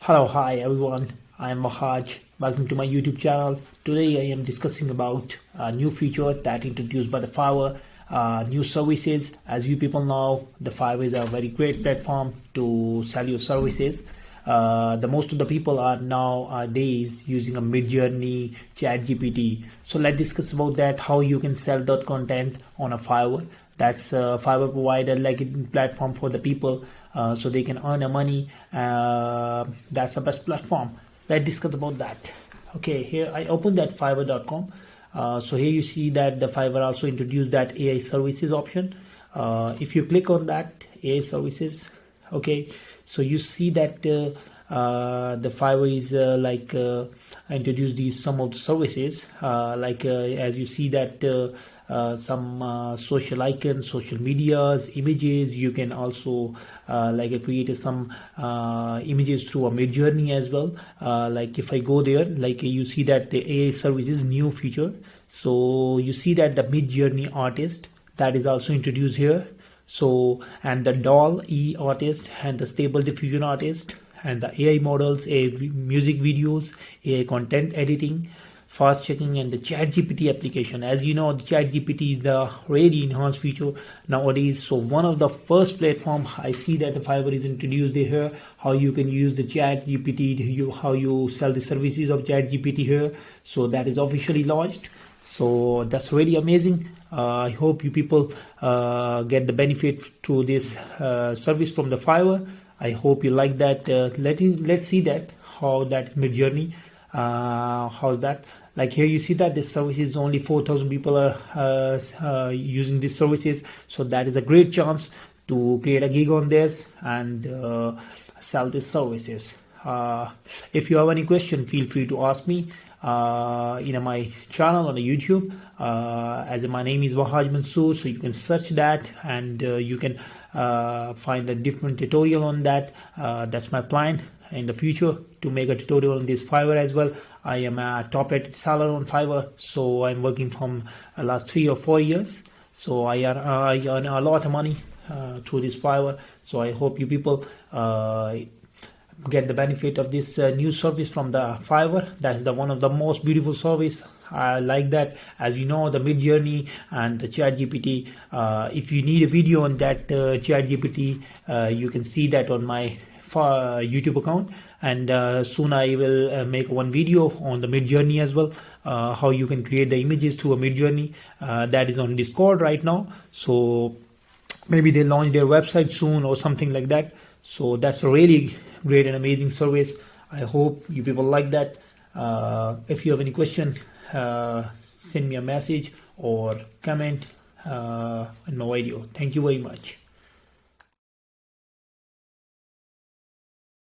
Hello, hi everyone. I am Mahaj. Welcome to my YouTube channel. Today I am discussing about a new feature that introduced by the Fiverr, new services. As you people know, the Fiverr is a very great platform to sell your services. The most of the people are nowadays using a Mid-Journey, ChatGPT. So let's discuss about that, how you can sell that content on a Fiverr. That's Fiverr provided like a platform for the people, so they can earn a money. That's the best platform. Let's discuss about that. Okay, here I opened that Fiverr.com. So here you see that the Fiverr also introduced that AI services option. If you click on that AI services, okay, so you see that the Fiverr is introduced these some of the services, as you see that some social icons, social medias, images. You can also create some images through a Mid-Journey as well. Like if I go there, like you see that the AI services new feature. So you see that the Mid-Journey artist that is also introduced here. So, and the doll E artist and the stable diffusion artist and the AI models, AI music videos, AI content editing, fast checking, and the ChatGPT application. As you know, the ChatGPT is the really enhanced feature nowadays. So one of the first platform I see that the Fiverr is introduced here, how you can use the ChatGPT, how you sell the services of ChatGPT here. So that is officially launched. So that's really amazing. I hope you people get the benefit through this service from the Fiverr. I hope you like that. Let's see that how that Mid-Journey, how's that. Like here you see that this service is only 4,000 people are using these services. So that is a great chance to create a gig on this and sell these services. If you have any question, feel free to ask me in my channel on the YouTube. As my name is Wahaj Mansoor, so you can search that and you can find a different tutorial on that. That's my plan in the future to make a tutorial on this Fiverr as well. I am a top rated seller on Fiverr, so I'm working from last 3 or 4 years. So I earn a lot of money through this Fiverr. So I hope you people get the benefit of this new service from the Fiverr. That's the one of the most beautiful service. I like that. As you know, the Mid-Journey and the ChatGPT. If you need a video on that ChatGPT, you can see that on my YouTube account. And soon I will make one video on the Mid-Journey as well. How you can create the images through a Mid-Journey. That is on Discord right now. So maybe they launch their website soon or something like that. So that's a really great and amazing service. I hope you people like that. If you have any question, send me a message or comment. No idea. Thank you very much.